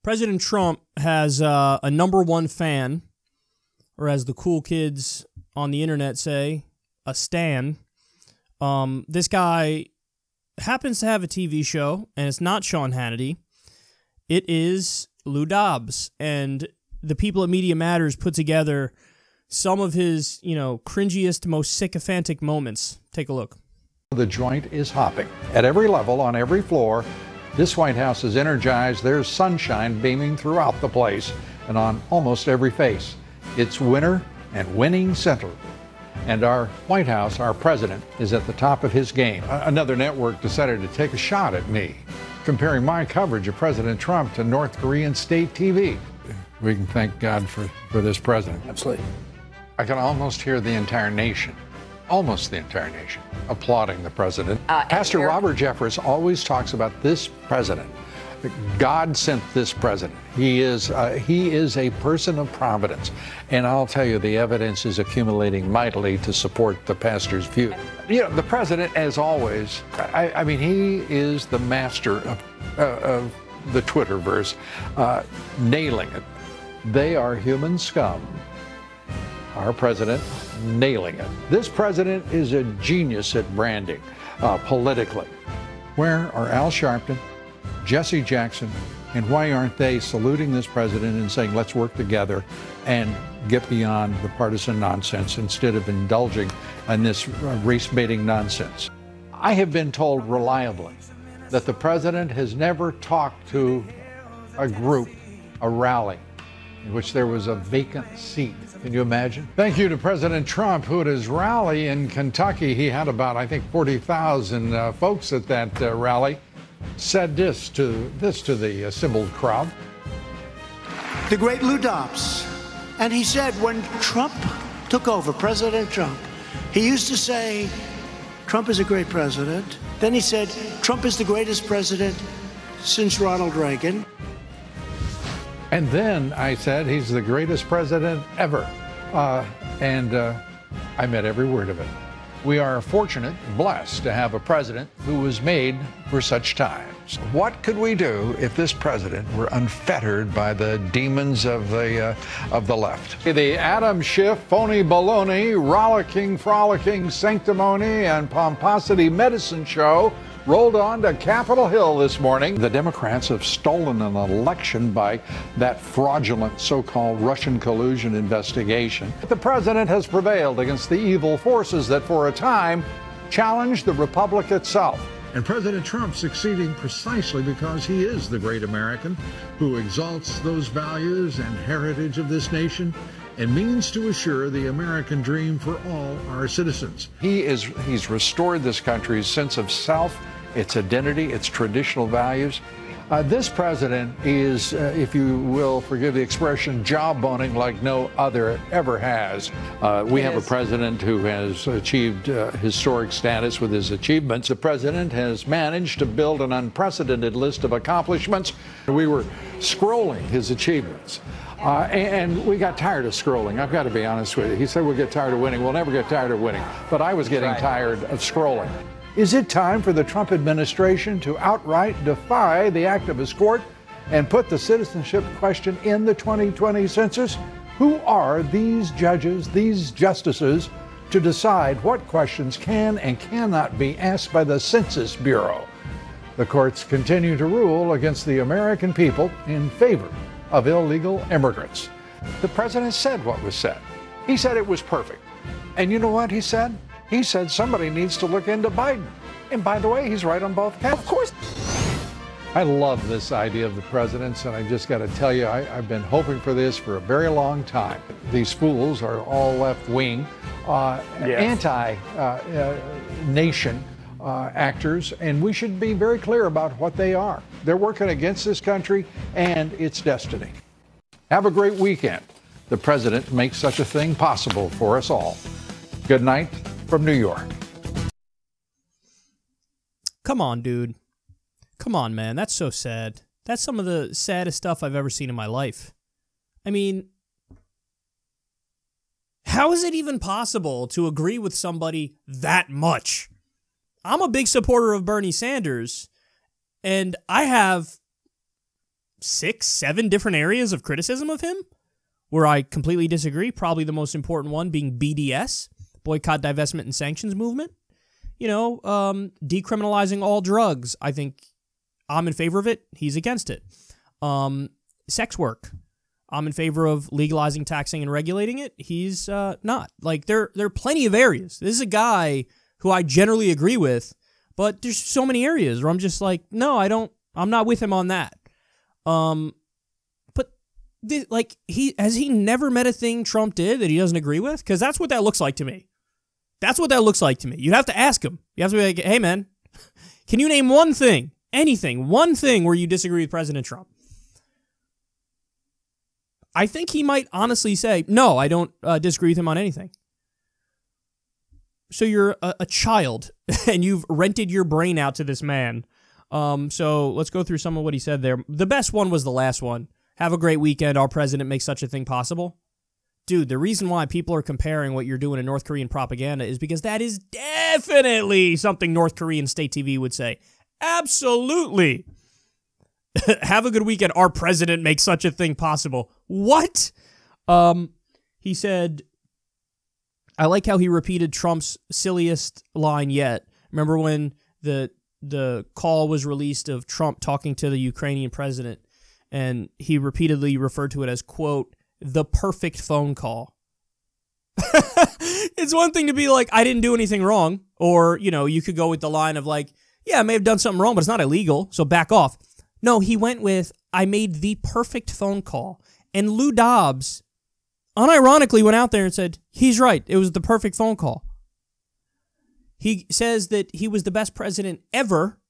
President Trump has a #1 fan, or as the cool kids on the internet say, a stan. This guy happens to have a TV show, and it's not Sean Hannity. It is Lou Dobbs, and the people at Media Matters put together some of his, cringiest, most sycophantic moments. Take a look. The joint is hopping. At every level, on every floor, this White House is energized. There's sunshine beaming throughout the place and on almost every face. It's winner and winning center. And our White House, our president, is at the top of his game. Another network decided to take a shot at me, comparing my coverage of President Trump to North Korean state TV. We can thank God for this president. Absolutely. I can almost hear the entire nation, almost the entire nation, applauding the president. Pastor Robert Jeffress always talks about this president. God sent this president. He is a person of providence. And I'll tell you, the evidence is accumulating mightily to support the pastor's view. The president, as always, I mean, he is the master of the Twitterverse, nailing it. They are human scum. Our president nailing it. This president is a genius at branding politically. Where are Al Sharpton, Jesse Jackson, and why aren't they saluting this president and saying, let's work together and get beyond the partisan nonsense instead of indulging in this race-baiting nonsense? I have been told reliably that the president has never talked to a group, a rally, in which there was a vacant seat. Can you imagine? Thank you to President Trump, who at his rally in Kentucky, he had about, I think, 40,000 folks at that rally, said this to the assembled crowd. The great Lou Dobbs. And he said when Trump took over, President Trump, he used to say, Trump is a great president. Then he said, Trump is the greatest president since Ronald Reagan. And then I said, he's the greatest president ever. And I meant every word of it. We are fortunate, blessed to have a president who was made for such times. What could we do if this president were unfettered by the demons of the left? The Adam Schiff, phony baloney, rollicking, frolicking, sanctimony, and pomposity medicine show rolled on to Capitol Hill this morning. The Democrats have stolen an election by that fraudulent so-called Russian collusion investigation. The president has prevailed against the evil forces that for a time challenged the republic itself. And President Trump succeeding precisely because he is the great American who exalts those values and heritage of this nation and means to assure the American dream for all our citizens. He's restored this country's sense of self, its identity, its traditional values. This president is, if you will forgive the expression, jawboning like no other ever has. We have a president who has achieved historic status with his achievements. The president has managed to build an unprecedented list of accomplishments. We were scrolling his achievements. And we got tired of scrolling. I've got to be honest with you. He said we'll get tired of winning. We'll never get tired of winning. But I was getting tired of scrolling. Is it time for the Trump administration to outright defy the activist court and put the citizenship question in the 2020 census? Who are these judges, these justices, to decide what questions can and cannot be asked by the Census Bureau? The courts continue to rule against the American people in favor of illegal immigrants. The president said what was said. He said it was perfect. And you know what he said? He said somebody needs to look into Biden. And by the way, he's right on both counts. Of course. I love this idea of the president's, and I just got to tell you, I've been hoping for this for a very long time. These fools are all left-wing, anti-nation actors, and we should be very clear about what they are. They're working against this country and its destiny. Have a great weekend. The president makes such a thing possible for us all. Good night from New York. Come on, dude. Come on, man. That's so sad. That's some of the saddest stuff I've ever seen in my life. I mean, how is it even possible to agree with somebody that much? I'm a big supporter of Bernie Sanders, and I have 6, 7 different areas of criticism of him where I completely disagree. Probably the most important one being BDS, Boycott, Divestment, and Sanctions Movement. Decriminalizing all drugs. I think I'm in favor of it. He's against it. Sex work. I'm in favor of legalizing, taxing, and regulating it. He's not. Like, there are plenty of areas. This is a guy who I generally agree with, but there's so many areas where I'm just like, no, I'm not with him on that. But has he never met a thing Trump did that he doesn't agree with? Because that's what that looks like to me. That's what that looks like to me. You'd have to ask him. You have to be like, hey, man, can you name one thing, anything, one thing where you disagree with President Trump? I think he might honestly say, no, I don't disagree with him on anything. So you're a child, and you've rented your brain out to this man. So let's go through some of what he said there. The best one was the last one. Have a great weekend. Our president makes such a thing possible. Dude, the reason why people are comparing what you're doing to North Korean propaganda is because that is definitely something North Korean state TV would say. Absolutely. Have a good weekend. Our president makes such a thing possible. What? He said, I like how he repeated Trump's silliest line yet. Remember when the call was released of Trump talking to the Ukrainian president, and he repeatedly referred to it as, quote, the perfect phone call. It's one thing to be like, I didn't do anything wrong. Or, you could go with the line of like, yeah, I may have done something wrong, but it's not illegal, so back off. No, he went with, I made the perfect phone call. And Lou Dobbs unironically went out there and said, he's right, it was the perfect phone call. He says that he was the best president ever.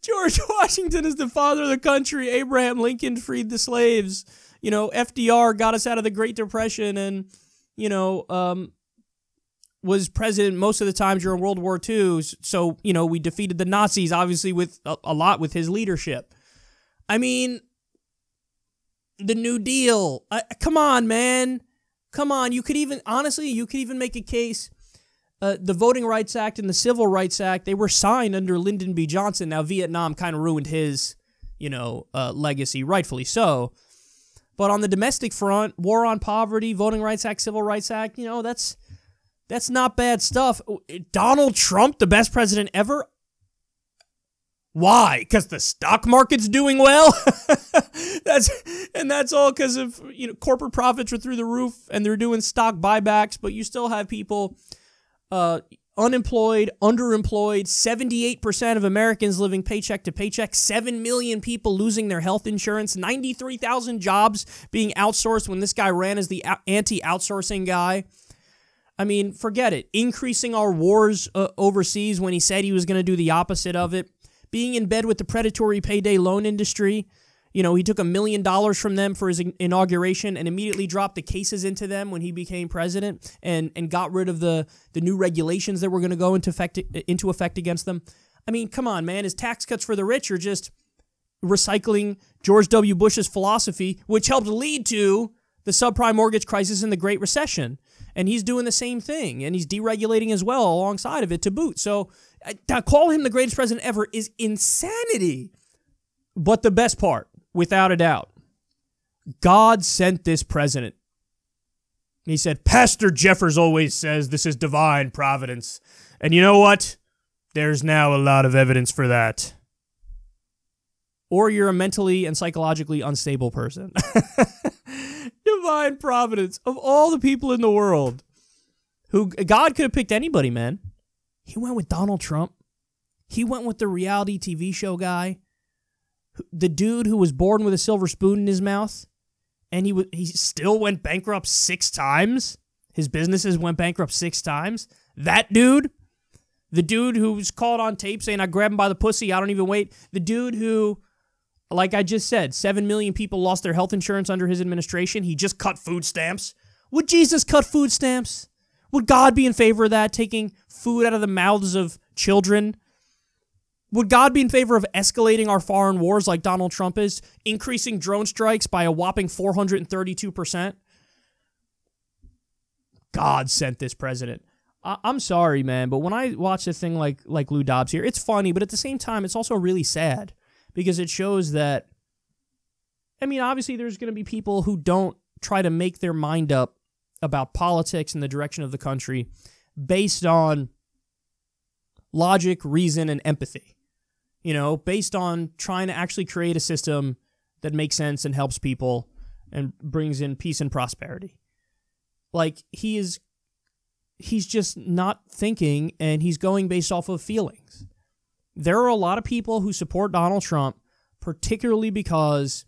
George Washington is the father of the country. Abraham Lincoln freed the slaves. FDR got us out of the Great Depression and, was president most of the time during World War II. So, we defeated the Nazis, obviously, with a lot with his leadership. I mean, the New Deal. Come on, man. Come on. You could even make a case. The Voting Rights Act and the Civil Rights Act, they were signed under Lyndon B. Johnson. Now, Vietnam kind of ruined his, legacy, rightfully so. But on the domestic front, War on Poverty, Voting Rights Act, Civil Rights Act, that's not bad stuff. Donald Trump, the best president ever? Why? Because the stock market's doing well? That's all because of, corporate profits are through the roof and they're doing stock buybacks, but you still have people unemployed, underemployed, 78% of Americans living paycheck to paycheck, 7 million people losing their health insurance, 93,000 jobs being outsourced when this guy ran as the anti-outsourcing guy. I mean, forget it. Increasing our wars overseas when he said he was going to do the opposite of it. Being in bed with the predatory payday loan industry. He took $1 million from them for his inauguration and immediately dropped the cases into them when he became president and got rid of the new regulations that were going to go into effect against them. I mean, come on, man. His tax cuts for the rich are just recycling George W. Bush's philosophy, which helped lead to the subprime mortgage crisis and the Great Recession. And he's doing the same thing, and he's deregulating as well alongside of it to boot. So to call him the greatest president ever is insanity. But the best part, without a doubt, God sent this president. He said, Pastor Jeffers always says this is divine providence. And you know what? There's now a lot of evidence for that. Or you're a mentally and psychologically unstable person. Divine providence. Of all the people in the world, who God could have picked anybody, man. He went with Donald Trump. He went with the reality TV show guy. The dude who was born with a silver spoon in his mouth. And he still went bankrupt 6 times. His businesses went bankrupt 6 times. That dude. The dude who was caught on tape saying, I grab him by the pussy, I don't even wait. The dude who, like I just said, 7 million people lost their health insurance under his administration. He just cut food stamps. Would Jesus cut food stamps? Would God be in favor of that, taking food out of the mouths of children? Would God be in favor of escalating our foreign wars like Donald Trump is, increasing drone strikes by a whopping 432%? God sent this president. I'm sorry, man, but when I watch a thing like Lou Dobbs here, it's funny, but at the same time, it's also really sad because it shows that, I mean, obviously there's going to be people who don't try to make their mind up about politics and the direction of the country based on logic, reason, and empathy. You know, based on trying to actually create a system that makes sense and helps people and brings in peace and prosperity. Like, he's just not thinking, and he's going based off of feelings. There are a lot of people who support Donald Trump, particularly because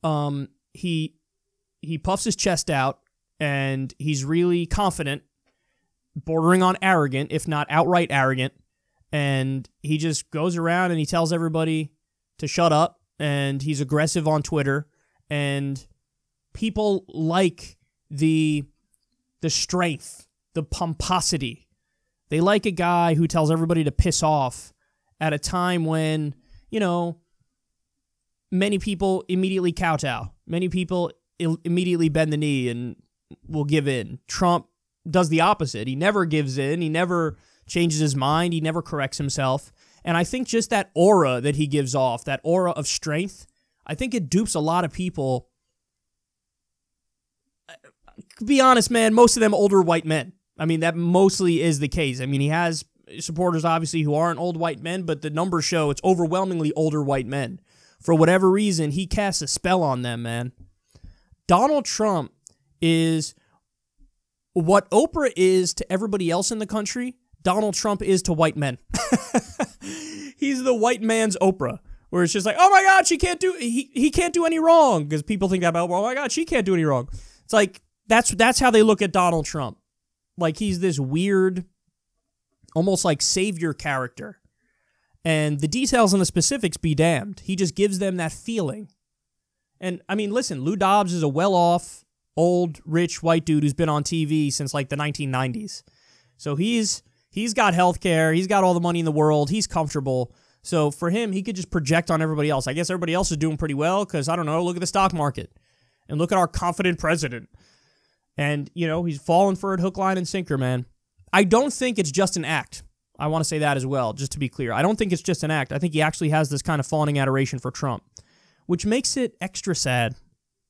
he puffs his chest out, and he's really confident, bordering on arrogant, if not outright arrogant, and he just goes around and he tells everybody to shut up, and he's aggressive on Twitter, and people like the strength, the pomposity. They like a guy who tells everybody to piss off at a time when, you know, many people immediately kowtow. Many people immediately bend the knee and will give in. Trump does the opposite. He never gives in. He never changes his mind. He never corrects himself. And I think just that aura that he gives off, that aura of strength, I think it dupes a lot of people. To be honest, man, most of them older white men. I mean, that mostly is the case. I mean, he has supporters, obviously, who aren't old white men, but the numbers show it's overwhelmingly older white men. For whatever reason, he casts a spell on them, man. Donald Trump is what Oprah is to everybody else in the country, Donald Trump is to white men. He's the white man's Oprah, where it's just like, oh my God, he can't do any wrong, because people think about, well, oh my God, she can't do any wrong. It's like, that's how they look at Donald Trump. Like, he's this weird, almost like savior character. And the details and the specifics be damned. He just gives them that feeling. And, I mean, listen, Lou Dobbs is a well-off, old, rich, white dude who's been on TV since, like, the 1990s. So he's got health care. He's got all the money in the world. He's comfortable. So for him, he could just project on everybody else. I guess everybody else is doing pretty well because, I don't know, look at the stock market. And look at our confident president. And, you know, he's falling for it hook, line, and sinker, man. I don't think it's just an act. I want to say that as well, just to be clear. I don't think it's just an act. I think he actually has this kind of fawning adoration for Trump, which makes it extra sad.